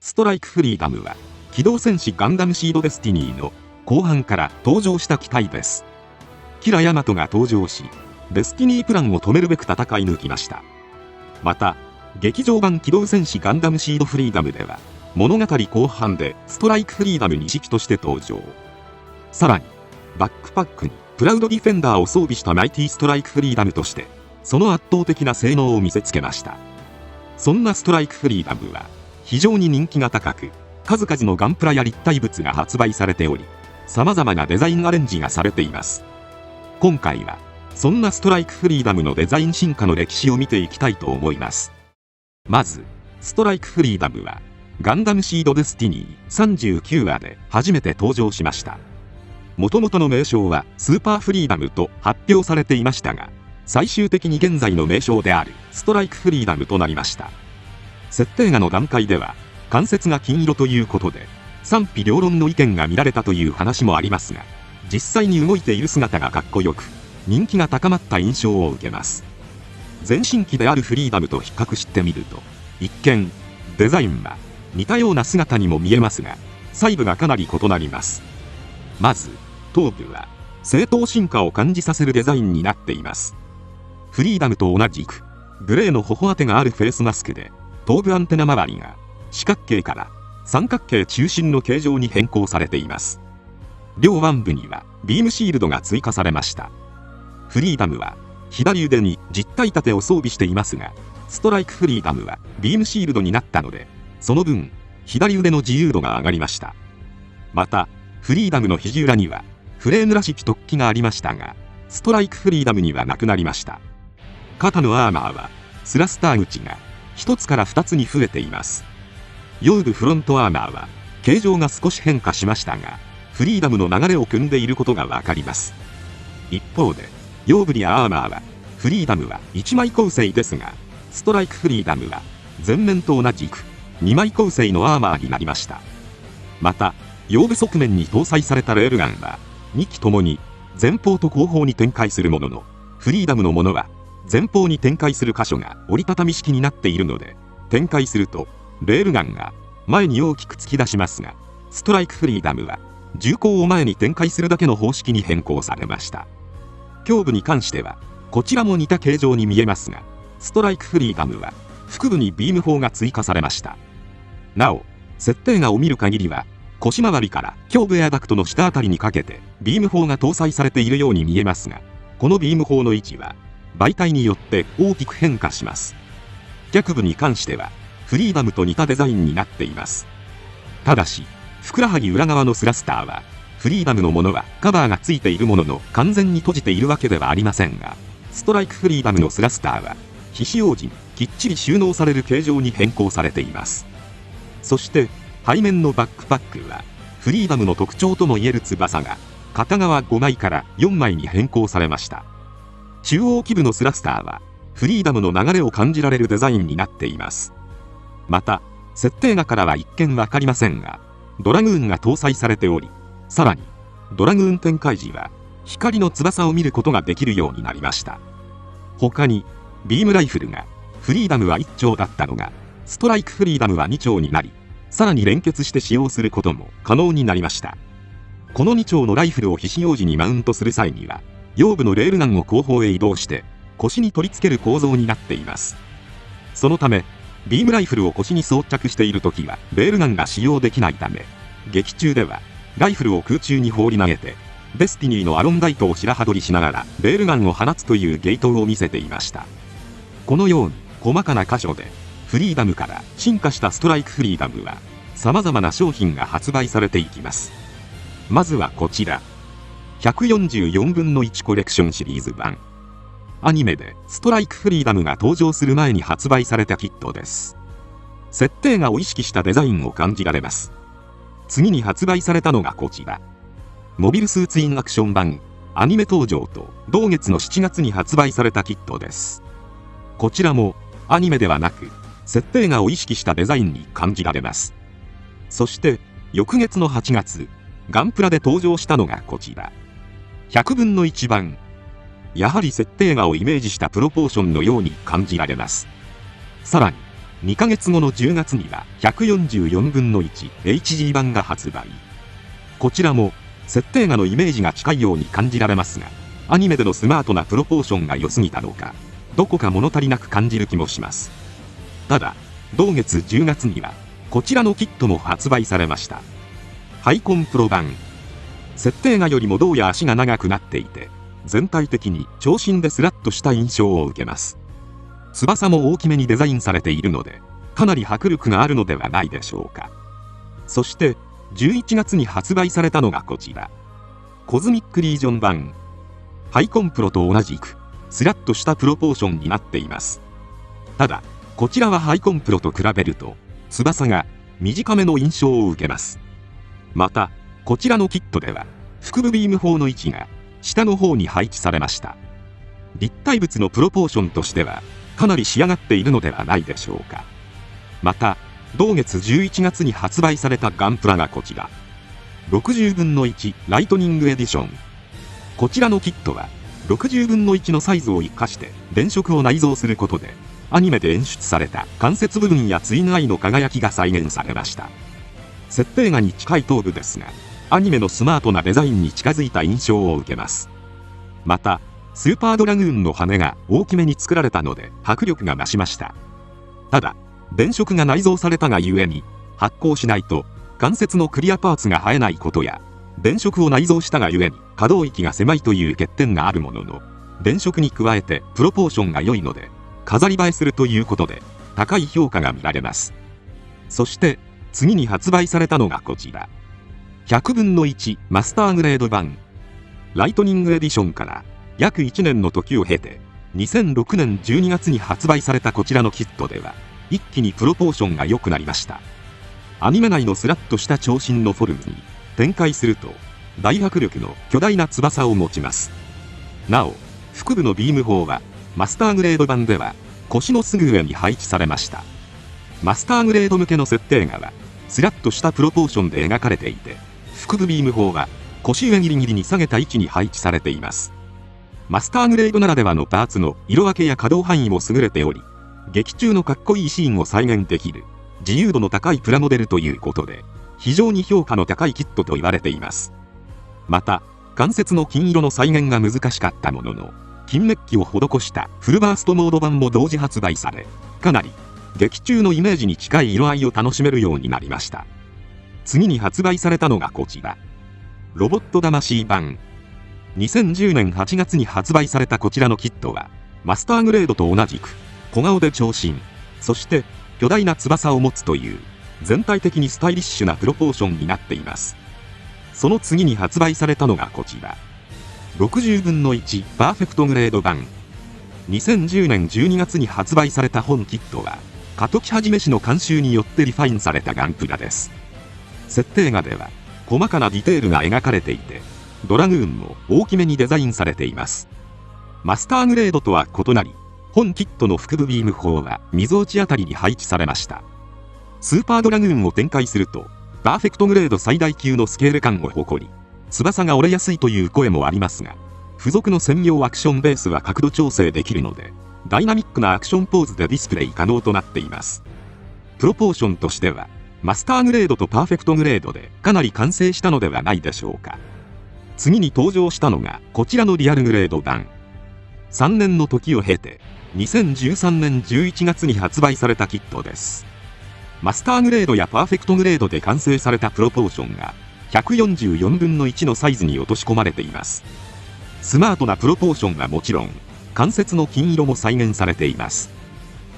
ストライクフリーダムは機動戦士ガンダムシードデスティニーの後半から登場した機体です。キラヤマトが登場し、デスティニープランを止めるべく戦い抜きました。また劇場版機動戦士ガンダムシードフリーダムでは物語後半でストライクフリーダムに指揮として登場。さらにバックパックにプラウドディフェンダーを装備したマイティストライクフリーダムとしてその圧倒的な性能を見せつけました。そんなストライクフリーダムは非常に人気が高く、数々のガンプラや立体物が発売されており、様々なデザインアレンジがされています。今回はそんなストライクフリーダムのデザイン進化の歴史を見ていきたいと思います。まずストライクフリーダムはガンダムシードデスティニー39話で初めて登場しました。もともとの名称はスーパーフリーダムと発表されていましたが、最終的に現在の名称であるストライクフリーダムとなりました。設定画の段階では関節が金色ということで賛否両論の意見が見られたという話もありますが、実際に動いている姿がかっこよく人気が高まった印象を受けます。前身機であるフリーダムと比較してみると、一見デザインは似たような姿にも見えますが、細部がかなり異なります。まず頭部は正当進化を感じさせるデザインになっています。フリーダムと同じくグレーの頬当てがあるフェイスマスクで、頭部アンテナ周りが四角形から三角形中心の形状に変更されています。両腕部にはビームシールドが追加されました。フリーダムは左腕に実体盾を装備していますが、ストライクフリーダムはビームシールドになったので、その分左腕の自由度が上がりました。またフリーダムの肘裏にはフレームらしき突起がありましたが、ストライクフリーダムにはなくなりました。肩のアーマーはスラスター口が1つから2つに増えています。腰部フロントアーマーは形状が少し変化しましたが、フリーダムの流れを組んでいることがわかります。一方で腰部やアーマーはフリーダムは1枚構成ですが、ストライクフリーダムは前面と同じく2枚構成のアーマーになりました。また腰部側面に搭載されたレールガンは2機ともに前方と後方に展開するものの、フリーダムのものは前方に展開する箇所が折りたたみ式になっているので、展開するとレールガンが前に大きく突き出しますが、ストライクフリーダムは銃口を前に展開するだけの方式に変更されました。胸部に関してはこちらも似た形状に見えますが、ストライクフリーダムは腹部にビーム砲が追加されました。なお設定画を見る限りは腰回りから胸部エアダクトの下あたりにかけてビーム砲が搭載されているように見えますが、このビーム砲の位置は媒体によって大きく変化します。脚部に関してはフリーダムと似たデザインになっています。ただしふくらはぎ裏側のスラスターはフリーダムのものはカバーがついているものの完全に閉じているわけではありませんが、ストライクフリーダムのスラスターは皮脂用時にきっちり収納される形状に変更されています。そして背面のバックパックはフリーダムの特徴ともいえる翼が片側5枚から4枚に変更されました。中央基部のスラスターはフリーダムの流れを感じられるデザインになっています。また設定画からは一見わかりませんが、ドラグーンが搭載されており、さらにドラグーン展開時は光の翼を見ることができるようになりました。他にビームライフルがフリーダムは1丁だったのがストライクフリーダムは2丁になり、さらに連結して使用することも可能になりました。この2丁のライフルを皮脂用時にマウントする際には、腰部のレールガンを後方へ移動して腰に取り付ける構造になっています。そのためビームライフルを腰に装着している時はレールガンが使用できないため、劇中ではライフルを空中に放り投げてデスティニーのアロンダイトを白羽取りしながらレールガンを放つという芸当を見せていました。このように細かな箇所でフリーダムから進化したストライクフリーダムは様々な商品が発売されていきます。まずはこちら144分の1コレクションシリーズ版。アニメでストライクフリーダムが登場する前に発売されたキットです。設定画を意識したデザインを感じられます。次に発売されたのがこちら。モビルスーツインアクション版アニメ登場と同月の7月に発売されたキットです。こちらもアニメではなく設定画を意識したデザインに感じられます。そして翌月の8月、ガンプラで登場したのがこちら100分の1版。やはり設定画をイメージしたプロポーションのように感じられます。さらに2ヶ月後の10月には144分の 1HG 版が発売。こちらも設定画のイメージが近いように感じられますが、アニメでのスマートなプロポーションが良すぎたのか、どこか物足りなく感じる気もします。ただ、同月10月にはこちらのキットも発売されました。ハイコンプロ版。設定画よりも胴や足が長くなっていて、全体的に長身でスラッとした印象を受けます。翼も大きめにデザインされているので、かなり迫力があるのではないでしょうか。そして11月に発売されたのがこちら、コズミックリージョン版。ハイコンプロと同じくスラッとしたプロポーションになっています。ただこちらはハイコンプロと比べると翼が短めの印象を受けます。またこちらのキットでは腹部ビーム砲の位置が下の方に配置されました。立体物のプロポーションとしてはかなり仕上がっているのではないでしょうか。また同月11月に発売されたガンプラがこちら、60分の1ライトニングエディション。こちらのキットは60分の1のサイズを生かして電飾を内蔵することで、アニメで演出された関節部分やツインアイの輝きが再現されました。設定画に近い頭部ですが、アニメのスマートなデザインに近づいた印象を受けます。またスーパードラグーンの羽が大きめに作られたので迫力が増しました。ただ電飾が内蔵されたがゆえに、発光しないと関節のクリアパーツが生えないことや、電飾を内蔵したがゆえに可動域が狭いという欠点があるものの、電飾に加えてプロポーションが良いので飾り映えするということで高い評価が見られます。そして次に発売されたのがこちら、100分の1マスターグレード版。ライトニングエディションから約1年の時を経て2006年12月に発売されたこちらのキットでは、一気にプロポーションが良くなりました。アニメ内のスラッとした長身のフォルムに展開すると大迫力の巨大な翼を持ちます。なお腹部のビーム砲はマスターグレード版では腰のすぐ上に配置されました。マスターグレード向けの設定画はスラッとしたプロポーションで描かれていて、腹部ビーム砲は腰上ギリギリに下げた位置に配置されています。マスターグレードならではのパーツの色分けや可動範囲も優れており、劇中のかっこいいシーンを再現できる自由度の高いプラモデルということで、非常に評価の高いキットと言われています。また関節の金色の再現が難しかったものの、金メッキを施したフルバーストモード版も同時発売され、かなり劇中のイメージに近い色合いを楽しめるようになりました。次に発売されたのがこちら、ロボット魂版。2010年8月に発売されたこちらのキットは、マスターグレードと同じく小顔で長身、そして巨大な翼を持つという全体的にスタイリッシュなプロポーションになっています。その次に発売されたのがこちら、60分の1パーフェクトグレード版。2010年12月に発売された本キットは、加藤木はじめ氏の監修によってリファインされたガンプラです。設定画では細かなディテールが描かれていて、ドラグーンも大きめにデザインされています。マスターグレードとは異なり、本キットの腹部ビーム砲はみぞおちあたりに配置されました。スーパードラグーンを展開するとパーフェクトグレード最大級のスケール感を誇り、翼が折れやすいという声もありますが、付属の専用アクションベースは角度調整できるので、ダイナミックなアクションポーズでディスプレイ可能となっています。プロポーションとしてはマスターグレードとパーフェクトグレードでかなり完成したのではないでしょうか。次に登場したのがこちらのリアルグレード版。3年の時を経て2013年11月に発売されたキットです。マスターグレードやパーフェクトグレードで完成されたプロポーションが144分の1のサイズに落とし込まれています。スマートなプロポーションはもちろん、関節の金色も再現されています。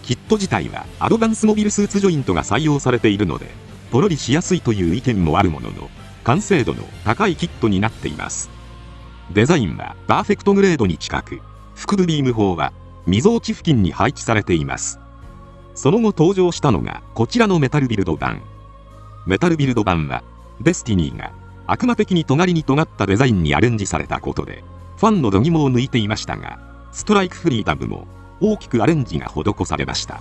キット自体はアドバンスモビルスーツジョイントが採用されているので、ポロリしやすいという意見もあるものの、完成度の高いキットになっています。デザインはパーフェクトグレードに近く、腹部ビーム砲はみぞおち付近に配置されています。その後登場したのがこちらのメタルビルド版。メタルビルド版はデスティニーが悪魔的に尖りに尖ったデザインにアレンジされたことでファンの度肝を抜いていましたが、ストライクフリーダムも大きくアレンジが施されました。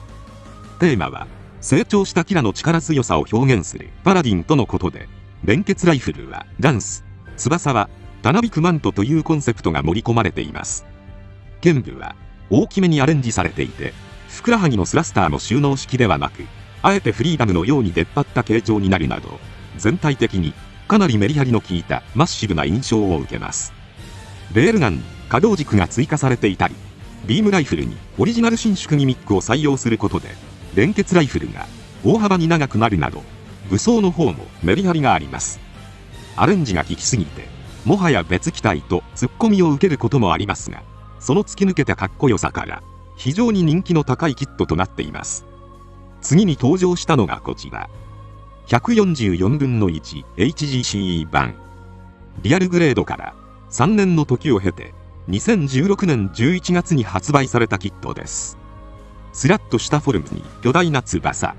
テーマは成長したキラの力強さを表現するパラディンとのことで、連結ライフルはランス、翼はたなびくマントというコンセプトが盛り込まれています。剣部は大きめにアレンジされていて、ふくらはぎのスラスターも収納式ではなく、あえてフリーダムのように出っ張った形状になるなど、全体的にかなりメリハリの効いたマッシブな印象を受けます。レールガンに可動軸が追加されていたり、ビームライフルにオリジナル伸縮ギミックを採用することで、連結ライフルが大幅に長くなるなど、武装の方もメリハリがあります。アレンジが効きすぎて、もはや別機体とツッコミを受けることもありますが、その突き抜けたかっこよさから、非常に人気の高いキットとなっています。次に登場したのがこちら。144分の 1HGCE 版。リアルグレードから3年の時を経て、2016年11月に発売されたキットです。スラッとしたフォルムに巨大な翼。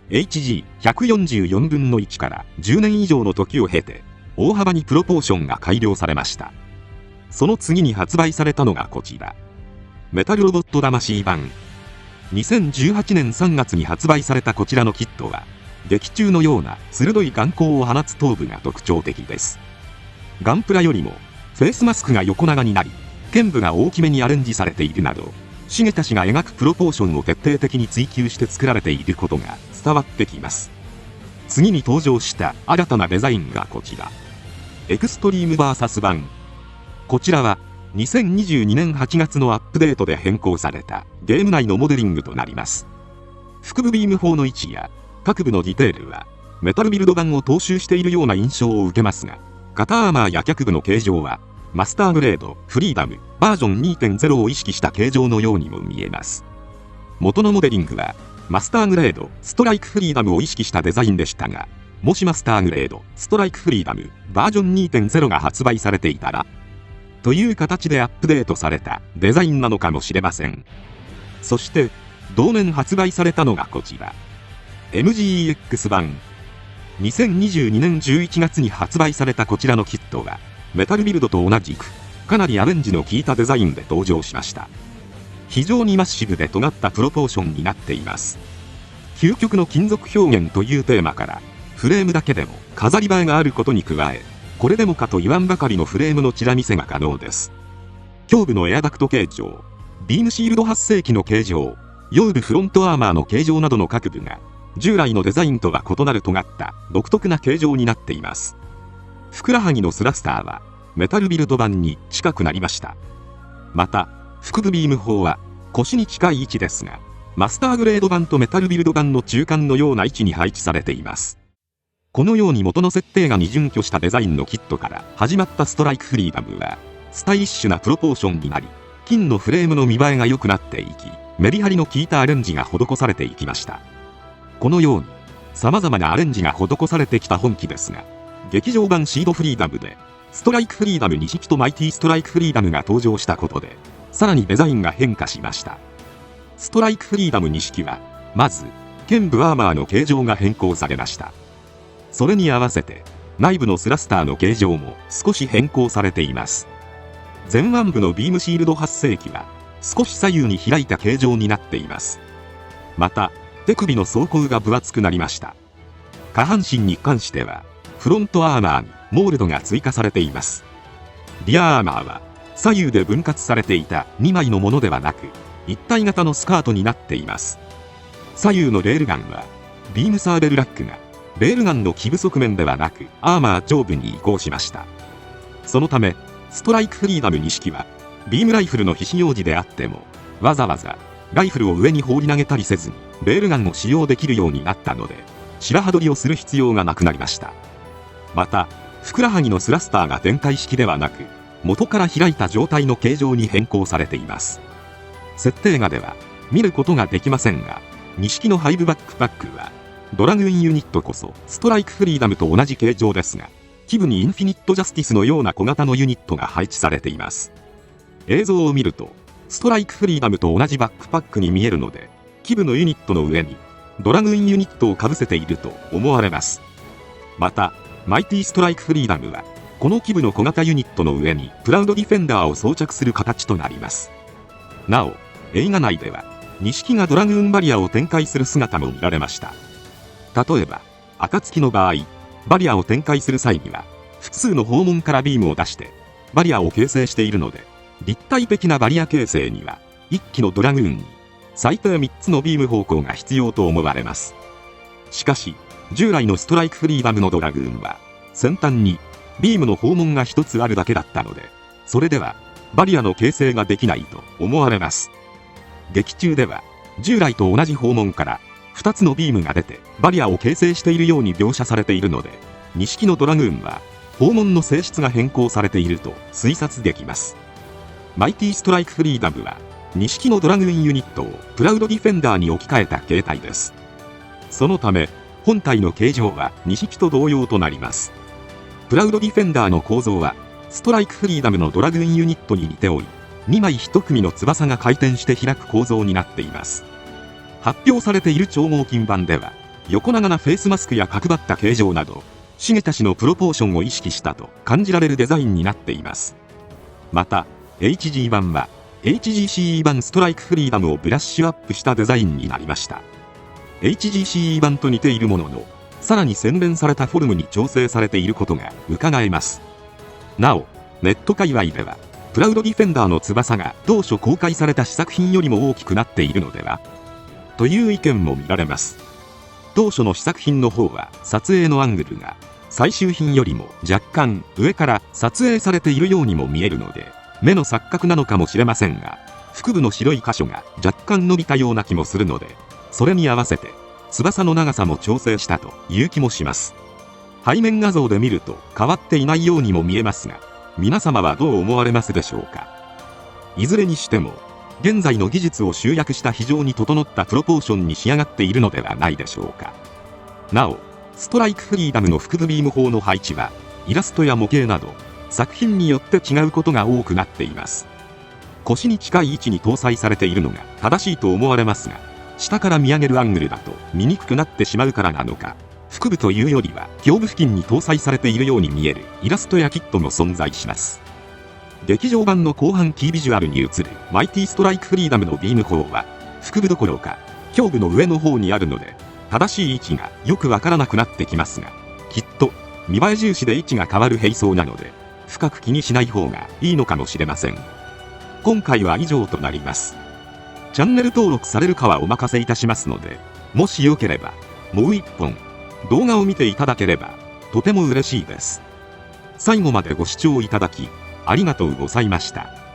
HG144 分の1から10年以上の時を経て、大幅にプロポーションが改良されました。その次に発売されたのがこちら。メタルロボット魂版。2018年3月に発売されたこちらのキットは、劇中のような鋭い眼光を放つ頭部が特徴的です。ガンプラよりもフェイスマスクが横長になり、剣部が大きめにアレンジされているなど、重田氏が描くプロポーションを徹底的に追求して作られていることが伝わってきます。次に登場した新たなデザインがこちら。エクストリーム VS 版。こちらは2022年8月のアップデートで変更されたゲーム内のモデリングとなります。腹部ビーム砲の位置や各部のディテールはメタルビルド版を踏襲しているような印象を受けますが、肩アーマーや脚部の形状はマスターグレードフリーダムバージョン 2.0 を意識した形状のようにも見えます。元のモデリングはマスターグレードストライクフリーダムを意識したデザインでしたが、もしマスターグレードストライクフリーダムバージョン 2.0 が発売されていたらという形でアップデートされたデザインなのかもしれません。そして同年発売されたのがこちら MGEX 版。2022年11月に発売されたこちらのキットはメタルビルドと同じくかなりアレンジの効いたデザインで登場しました。非常にマッシブで尖ったプロポーションになっています。究極の金属表現というテーマからフレームだけでも飾り映えがあることに加え、これでもかと言わんばかりのフレームのチラ見せが可能です。胸部のエアダクト形状、ビームシールド8世紀の形状、腰部フロントアーマーの形状などの各部が従来のデザインとは異なる尖った独特な形状になっています。ふくらはぎのスラスターはメタルビルド版に近くなりました。また腹部ビーム砲は腰に近い位置ですが、マスターグレード版とメタルビルド版の中間のような位置に配置されています。このように元の設定が二準拠したデザインのキットから始まったストライクフリーダムはスタイリッシュなプロポーションになり、金のフレームの見栄えが良くなっていき、メリハリの効いたアレンジが施されていきました。このように様々なアレンジが施されてきた本機ですが、劇場版シードフリーダムでストライクフリーダム2式とマイティストライクフリーダムが登場したことで、さらにデザインが変化しました。ストライクフリーダム2式はまず剣部アーマーの形状が変更されました。それに合わせて内部のスラスターの形状も少し変更されています。前腕部のビームシールド8世紀は少し左右に開いた形状になっています。また手首の装甲が分厚くなりました。下半身に関してはフロントアーマーにモールドが追加されています。リアアーマーは左右で分割されていた2枚のものではなく一体型のスカートになっています。左右のレールガンはビームサーベルラックがレールガンの基部側面ではなくアーマー上部に移行しました。そのためストライクフリーダム2式はビームライフルの必要時であってもわざわざライフルを上に放り投げたりせずにレールガンを使用できるようになったので、白羽取りをする必要がなくなりました。またふくらはぎのスラスターが展開式ではなく元から開いた状態の形状に変更されています。設定画では見ることができませんが、2式のハイブバックパックはドラグーンユニットこそストライクフリーダムと同じ形状ですが、基部にインフィニットジャスティスのような小型のユニットが配置されています。映像を見るとストライクフリーダムと同じバックパックに見えるので、基部のユニットの上にドラグーンユニットをかぶせていると思われます。またマイティストライクフリーダムはこの基部の小型ユニットの上にプラウドディフェンダーを装着する形となります。なお映画内では2式がドラグーンバリアを展開する姿も見られました。例えば暁の場合、バリアを展開する際には複数の砲門からビームを出してバリアを形成しているので、立体的なバリア形成には1機のドラグーンに最低3つのビーム方向が必要と思われます。しかし、従来のストライクフリーダムのドラグーンは、先端にビームの砲門が1つあるだけだったので、それではバリアの形成ができないと思われます。劇中では、従来と同じ砲門から2つのビームが出てバリアを形成しているように描写されているので、2式のドラグーンは砲門の性質が変更されていると推察できます。マイティストライクフリーダムは2式のドラグーンユニットをプラウドディフェンダーに置き換えた形態です。そのため本体の形状は2式と同様となります。プラウドディフェンダーの構造はストライクフリーダムのドラグーンユニットに似ており、2枚1組の翼が回転して開く構造になっています。発表されている超合金版では、横長なフェイスマスクや角張った形状など、シゲタ氏のプロポーションを意識したと感じられるデザインになっています。また、HG 版は、HGCE 版ストライクフリーダムをブラッシュアップしたデザインになりました。HGCE 版と似ているものの、さらに洗練されたフォルムに調整されていることが伺えます。なお、ネット界隈では、プラウドディフェンダーの翼が当初公開された試作品よりも大きくなっているのではという意見も見られます。当初の試作品の方は撮影のアングルが最終品よりも若干上から撮影されているようにも見えるので、目の錯覚なのかもしれませんが、腹部の白い箇所が若干伸びたような気もするので、それに合わせて翼の長さも調整したという気もします。背面画像で見ると変わっていないようにも見えますが、皆様はどう思われますでしょうか。いずれにしても現在の技術を集約した非常に整ったプロポーションに仕上がっているのではないでしょうか。なお、ストライクフリーダムの腹部ビーム砲の配置はイラストや模型など作品によって違うことが多くなっています。腰に近い位置に搭載されているのが正しいと思われますが、下から見上げるアングルだと見にくくなってしまうからなのか、腹部というよりは胸部付近に搭載されているように見えるイラストやキットも存在します。劇場版の後半キービジュアルに映るマイティストライクフリーダムのビーム砲は腹部どころか胸部の上の方にあるので、正しい位置がよくわからなくなってきますが、きっと見栄え重視で位置が変わる兵装なので深く気にしない方がいいのかもしれません。今回は以上となります。チャンネル登録されるかはお任せいたしますので、もしよければもう一本動画を見ていただければとても嬉しいです。最後までご視聴いただきありがとうございました。